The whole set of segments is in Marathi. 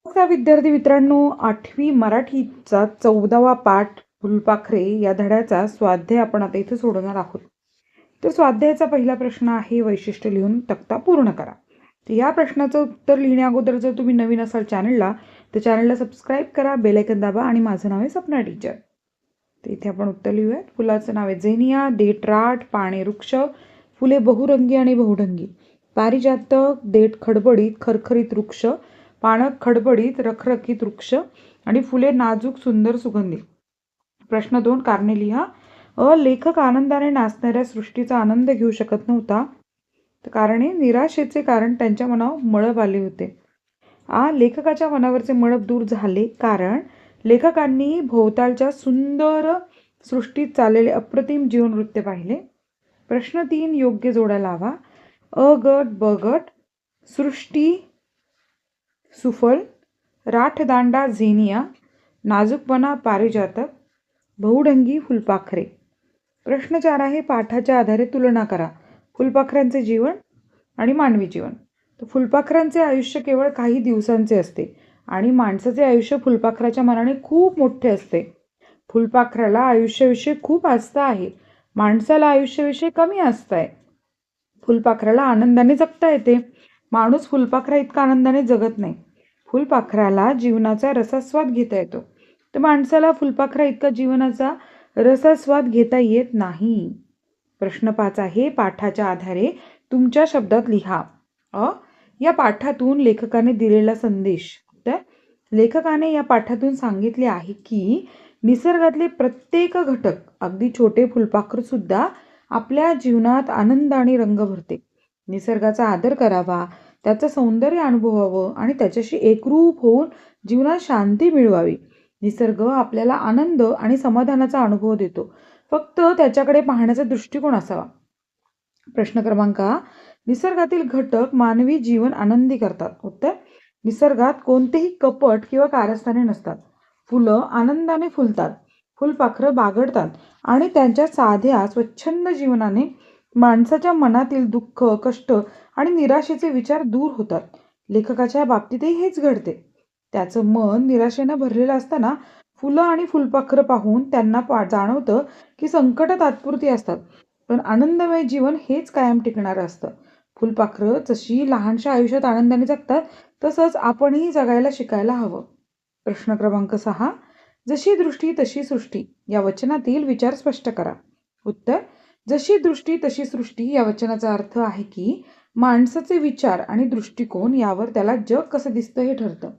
नमस्कार विद्यार्थी मित्रांनो, 8वी मराठीचा 14वा पाठ फुलपाखरे या धड्याचा स्वाध्याय आपण आता इथे सोडवणार आहोत. तर स्वाध्यायाचा पहिला प्रश्न आहे, वैशिष्ट्य लिहून तक्ता पूर्ण करा. तर या प्रश्नाचं उत्तर लिहिण्याअगोदर जर तुम्ही नवीन असाल चॅनलला, तर चॅनलला सबस्क्राईब करा, बेल आयकॉन दाबा आणि माझं नाव आहे सपना टीचर. तर इथे आपण उत्तर लिहूयात. फुलाचं नाव आहे झेनिया. देठ राठ, पाने वृक्ष, फुले बहुरंगी आणि बहुढंगी. पारिजातक, देठ खडबडीत, खरखरीत वृक्ष, पानं खडबडीत, रखरखीत वृक्ष आणि फुले नाजूक सुंदर सुगंधी. प्रश्न 2, कारणे लिहा. लेखक आनंदाने नाचणाऱ्या सृष्टीचा आनंद घेऊ शकत नव्हता. तर कारणे, निराशेचे कारण त्यांच्या मनावर मळब आले होते. लेखकाच्या मनावरचे मळब दूर झाले कारण लेखकांनी भोवतालच्या सुंदर सृष्टीत चाललेले अप्रतिम जीवनवृत्त पाहिले. प्रश्न 3, योग्य जोड्या लावा. अ गट ब गट, सृष्टी सुफल, राठदांडा झेनिया, नाजूकपणा पारिजातक, बहुढंगी फुलपाखरे. प्रश्न 4 आहे, पाठाच्या आधारे तुलना करा. फुलपाखरांचे जीवन आणि मानवी जीवन. तर फुलपाखरांचे आयुष्य केवळ काही दिवसांचे असते आणि माणसाचे आयुष्य फुलपाखराच्या मनाने खूप मोठे असते. फुलपाखराला आयुष्याविषयी खूप आस्था आहे, माणसाला आयुष्याविषयी कमी आस्था आहे. फुलपाखराला आनंदाने जगता येते, माणूस फुलपाखरा इतका आनंदाने जगत नाही. फुलपाखराला जीवनाचा रसास्वाद घेता येतो, तर माणसाला फुलपाखरा इतका जीवनाचा रसास्वाद घेता येत नाही. प्रश्न 5 आहे, पाठाच्या आधारे तुमच्या शब्दात लिहा. या पाठातून लेखकाने दिलेला संदेश. तर लेखकाने या पाठातून सांगितले आहे की निसर्गातले प्रत्येक घटक, अगदी छोटे फुलपाखर सुद्धा आपल्या जीवनात आनंद आणि रंग भरते. निसर्गाचा आदर करावा, त्याचं सौंदर्य अनुभवावं आणि त्याच्याशी एकरूप होऊन जीवनात शांती मिळवावी. निसर्ग आपल्याला आनंद आणि समाधानाचा अनुभव देतो, फक्त त्याच्याकडे पाहण्याचा दृष्टिकोन असावा. प्रश्न क्रमांक, निसर्गातील घटक मानवी जीवन आनंदी करतात. उत्तर, निसर्गात कोणतेही कपट किंवा कारस्थाने नसतात. फुलं आनंदाने फुलतात, फुलपाखरं बागडतात आणि त्यांच्या साध्या स्वच्छंद जीवनाने माणसाच्या मनातील दुःख, कष्ट आणि निराशेचे विचार दूर होतात. लेखकाच्या बाबतीतही हेच घडते. त्याचं मन निराशेनं भरलेलं असताना फुलं आणि फुलपाखरं पाहून त्यांना जाणवतं की संकट तात्पुरती असतात, पण आनंदमय जीवन हेच कायम टिकणारं असतं. फुलपाखरं जशी लहानशा आयुष्यात आनंदाने जगतात, तसंच आपणही जगायला शिकायला हवं. प्रश्न क्रमांक 6, जशी दृष्टी तशी सृष्टी या वचनातील विचार स्पष्ट करा. उत्तर, जशी दृष्टी तशी सृष्टी या वचनाचा अर्थ आहे की माणसाचे विचार आणि दृष्टिकोन यावर त्याला जग कसं दिसतं हे ठरतं.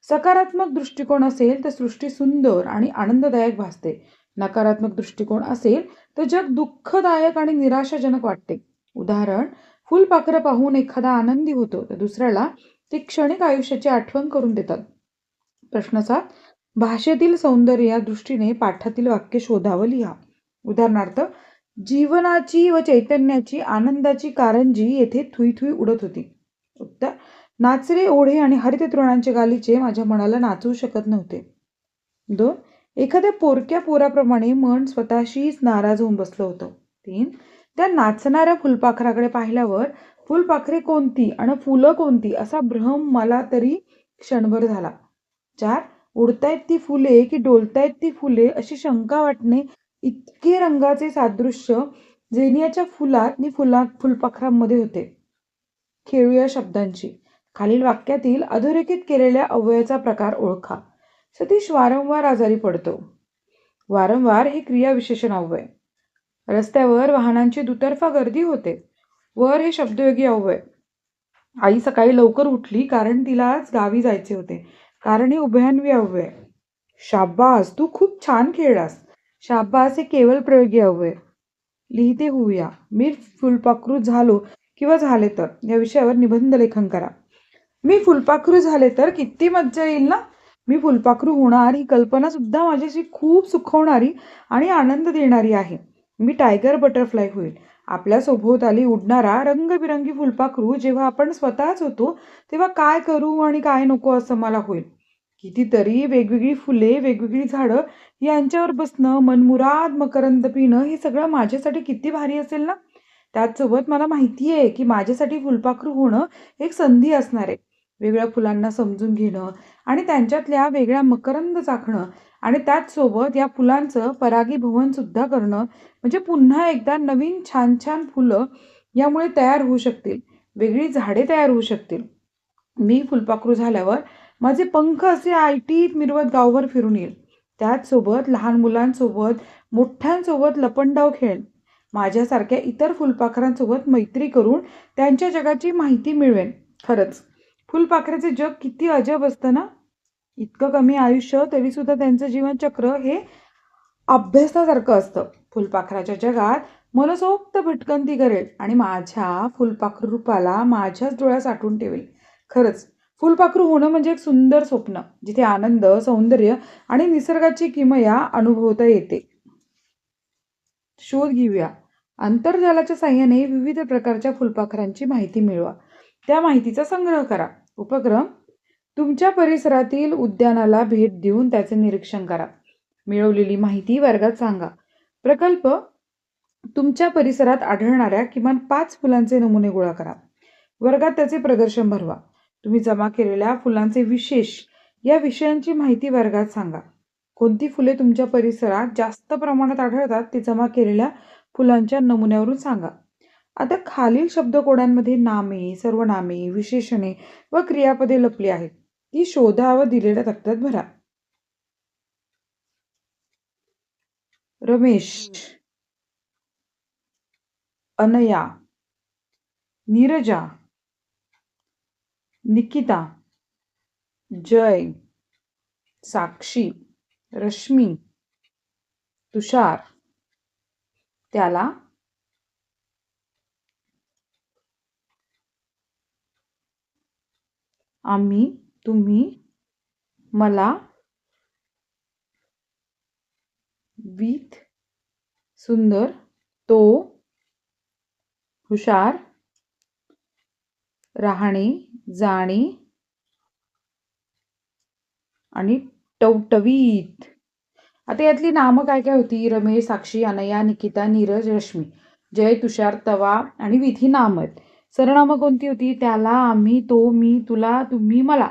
सकारात्मक दृष्टिकोन असेल तर सृष्टी सुंदर आणि आनंददायक भासते. नकारात्मक दृष्टिकोन असेल तर जग दुःखदायक आणि निराशाजनक वाटते. उदाहरण, फुलपाखरं पाहून एखादा आनंदी होतो तर दुसऱ्याला ते क्षणिक आयुष्याची आठवण करून देतात. प्रश्न 7, भाषेतील सौंदर्य या दृष्टीने पाठातील वाक्य शोधावं, लिहा. उदाहरणार्थ, जीवनाची व चैतन्याची आनंदाची कारंजी येथे थुई थुई उडत होती. उत्तर, नाचरे ओढे आणि हरित तृणांचे गालीचे माझ्या मनाला नाचवू शकत नव्हते. 2, एखाद्या पोरक्या पोराप्रमाणे मन स्वतःशीच नाराज होऊन बसलं होतं. 3, त्या नाचणाऱ्या फुलपाखराकडे पाहिल्यावर फुलपाखरे कोणती आणि फुलं कोणती असा भ्रम मला तरी क्षणभर झाला. 4, उडतायत ती फुले की डोलतायत ती फुले अशी शंका वाटणे. इतके रंगाचे सादृश्य झेनियाच्या फुलात आणि फुलपाखरांमध्ये होते. खेळूया शब्दांची. खालील वाक्यातील अधोरेखित केलेल्या अव्ययाचा प्रकार ओळखा. सतीश वारंवार आजारी पडतो. वारंवार हे क्रियाविशेषण अव्यय. रस्त्यावर वाहनांची दुतर्फा गर्दी होते. वर हे शब्दयोगी अव्यय. आई सकाळी लवकर उठली कारण तिला आज गावी जायचे होते, कारण हे उभयान्वी अव्यय. शाब्बास, तू खूप छान खेळलास. शाब्बास हे केवळ प्रयोगी अव्यय. लिहिते होऊया. मी फुलपाखरू झालो किंवा झाले तर या विषयावर निबंध लेखन करा. मी फुलपाखरू झाले तर किती मज्जा येईल ना. मी फुलपाखरू होणार ही कल्पना सुद्धा माझ्याशी खूप सुखवणारी आणि आनंद देणारी आहे. मी टायगर बटरफ्लाय होईल. आपल्या सभोवताली उडणारा रंगबिरंगी फुलपाखरू जेव्हा आपण स्वतःच होतो तेव्हा काय करू आणि काय नको असं मला होईल. कितीतरी वेगवेगळी फुले, वेगवेगळी झाडं यांच्यावर बसणं, मनमुराद मकरंद पिणं हे सगळं माझ्यासाठी किती भारी असेल ना. त्याचसोबत मला माहिती आहे की माझ्यासाठी फुलपाखरू होणं एक संधी असणार आहे. वेगळ्या फुलांना समजून घेणं आणि त्यांच्यातल्या वेगळ्या मकरंद चाखणं आणि त्याचसोबत या फुलांचं परागीभवन सुद्धा करणं, म्हणजे पुन्हा एकदा नवीन छान छान फुलं यामुळे तयार होऊ शकतील, वेगळी झाडे तयार होऊ शकतील. मी फुलपाखरू झाल्यावर माझे पंख असे आयटीत मिरवत गावभर फिरून येईल. त्याचसोबत लहान मुलांसोबत, मोठ्यांसोबत लपंडाव खेळेन. माझ्यासारख्या इतर फुलपाखरांसोबत मैत्री करून त्यांच्या जगाची माहिती मिळवेन. खरंच फुलपाखराचे जग किती अजब असतं ना. इतकं कमी आयुष्य तरी सुद्धा त्यांचं जीवनचक्र हे अभ्यासासारखं असतं. फुलपाखराच्या जगात मनसोक्त भटकंती करेल आणि माझ्या फुलपाखरू रूपाला माझ्याच डोळ्यात साठवून ठेवेल. खरंच फुलपाखरू होणं म्हणजे एक सुंदर स्वप्न, जिथे आनंद, सौंदर्य आणि निसर्गाची किमया अनुभवता येते. शोध घेऊया. आंतरजालाच्या साहाय्याने विविध प्रकारच्या फुलपाखरांची माहिती मिळवा. त्या माहितीचा संग्रह करा. उपक्रम: तुमच्या परिसरातील उद्यानाला भेट देऊन त्याचे निरीक्षण करा. मिळवलेली माहिती वर्गात सांगा. प्रकल्प: तुमच्या परिसरात आढळणाऱ्या किमान 5 फुलांचे नमुने गोळा करा. वर्गात त्याचे प्रदर्शन भरवा. तुम्ही जमा केलेल्या फुलांचे विशेष या विषयांची माहिती वर्गात सांगा. कोणती फुले तुमच्या परिसरात जास्त प्रमाणात आढळतात ते जमा केलेल्या फुलांच्या नमुन्यावरून सांगा. आता खालील शब्दकोडांमध्ये नामे, सर्वनामे, विशेषणे व क्रियापदे लपली आहेत. ती शोधा व दिलेल्या तक्त्यात भरा. रमेश, अनया, नीरजा, निकिता, जय, साक्षी, रश्मी, तुषार, त्याला, आम्ही, तुम्ही, मला, विथ, सुंदर, तो, हुशार, राहणे, जाणे आणि टवटवीत. आता यातली नामं काय काय होती? रमेश, साक्षी, अनया, निकिता, नीरज, रश्मी, जय, तुषार, तवा आणि विथ ही नामं आहेत. सरनामं कोणती होती? त्याला, आम्ही, तो, मी, तुला, तुम्ही, मला.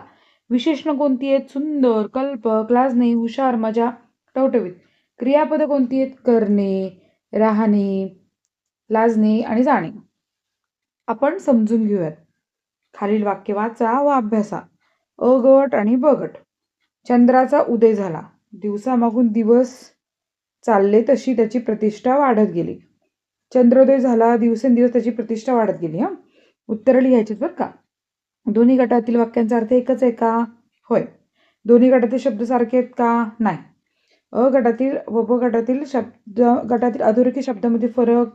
विशेषणं कोणती आहेत? सुंदर, कल्पक, लाजणे, हुशार, मजा, टवटवीत. क्रियापदं कोणती आहेत? करणे, राहणे, लाजणे आणि जाणे. आपण समजून घेऊयात. खालील वाक्य वाचा व अभ्यासा. अ गट आणि ब गट. चंद्राचा उदय झाला. दिवसामागून दिवस चालले तशी त्याची प्रतिष्ठा वाढत गेली. चंद्रोदय झाला. दिवसेंदिवस त्याची प्रतिष्ठा वाढत गेली. उत्तरं लिहायचीत बरं का. दोन्ही गटातील वाक्यांचा अर्थ एकच आहे का? होय. दोन्ही गटातील शब्द सारखे आहेत का? नाही. अ गटातील व ब गटातील गटातील अधोरेखित शब्दामध्ये फरक,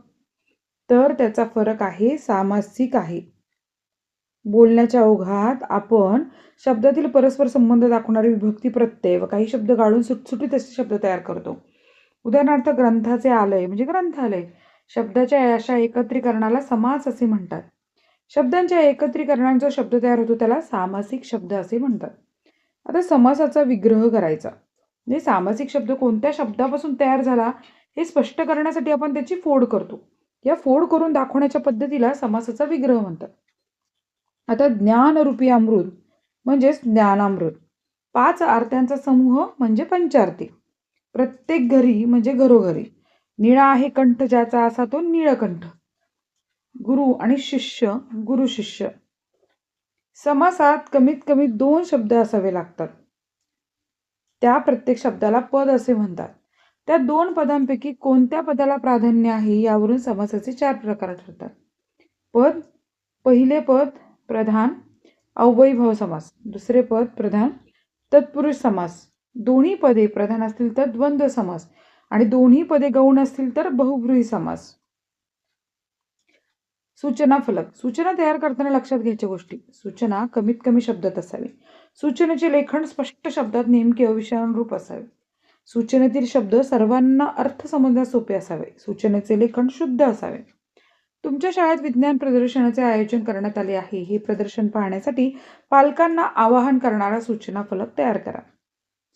तर त्याचा फरक आहे सामासिक आहे. बोलण्याच्या ओघात आपण शब्दातील परस्पर संबंध दाखवणारे विभक्ती प्रत्यय व काही शब्द गाळून सुटसुटीत असे शब्द तयार करतो. उदाहरणार्थ ग्रंथाचे आलय म्हणजे ग्रंथालय. शब्दाच्या अशा एकत्रीकरणाला समास असे म्हणतात. शब्दांच्या एकत्रीकरणाने जो शब्द तयार होतो त्याला सामासिक शब्द असे म्हणतात. आता समासाचा विग्रह करायचा. म्हणजे सामासिक शब्द कोणत्या शब्दापासून तयार झाला हे स्पष्ट करण्यासाठी आपण त्याची फोड करतो. या फोड करून दाखवण्याच्या पद्धतीला समासाचा विग्रह म्हणतात. आता ज्ञानरूपी अमृत म्हणजेच ज्ञानामृत. 5 आरत्यांचा समूह म्हणजे पंचारती. प्रत्येक घरी म्हणजे घरोघरी. निळा आहे कंठ ज्याचा असा तो नीळकंठ. गुरु आणि शिष्य गुरु शिष्य. समासात कमीत कमी 2 शब्द असावे लागतात. त्या प्रत्येक शब्दाला पद असे म्हणतात. त्या 2 पदांपैकी कोणत्या पदाला प्राधान्य आहे यावरून समासाचे 4 प्रकार ठरतात. पद: पहिले पद प्रधान, अव्ययीभाव समास. दुसरे पद प्रधान, तत्पुरुष समास. दोन्ही पदे प्रधान असतील तर द्वंद्व समास आणि दोन्ही पदे गौण असतील तर बहुब्रूही समास. सूचना फलक. सूचना तयार करताना लक्षात घ्यायच्या गोष्टी. सूचना कमीत कमी शब्दात असावी. सूचनेचे लेखन स्पष्ट शब्दात नेमके विषयानुरूप असावे. सूचनेतील शब्द सर्वांना अर्थ समजण्यास सोपे असावे. सूचनेचे लेखन शुद्ध असावे. तुमच्या शाळेत विज्ञान प्रदर्शनाचे आयोजन करण्यात आले आहे. हे प्रदर्शन पाहण्यासाठी पालकांना आवाहन करणारा सूचना फलक तयार करा.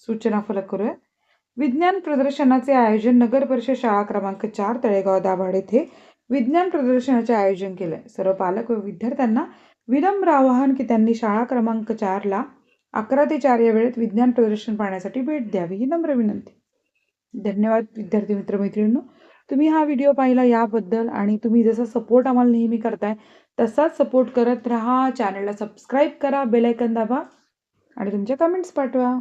सूचना फलक करूया. विज्ञान प्रदर्शनाचे आयोजन नगर परिषद शाळा क्रमांक 4 तळेगाव दाभाड येथे विज्ञान प्रदर्शनाचे आयोजन केले. सर्व पालक व विद्यार्थ्यांना विनम्र आवाहन की त्यांनी शाळा क्रमांक 4ला 11 ते 4 या वेळेत विज्ञान प्रदर्शन पाहण्यासाठी भेट द्यावी, ही नम्र विनंती. धन्यवाद विद्यार्थी मित्रमैत्रिणींनो. तुम्ही हा व्हिडिओ पाहिला याबद्दल आणि तुम्ही जसा सपोर्ट आम्हाला नेहमी करताय तसाच सपोर्ट करत राहा. चॅनलला सबस्क्राईब करा, बेल आयकॉन दाबा आणि तुमच्या कमेंट्स पाठवा.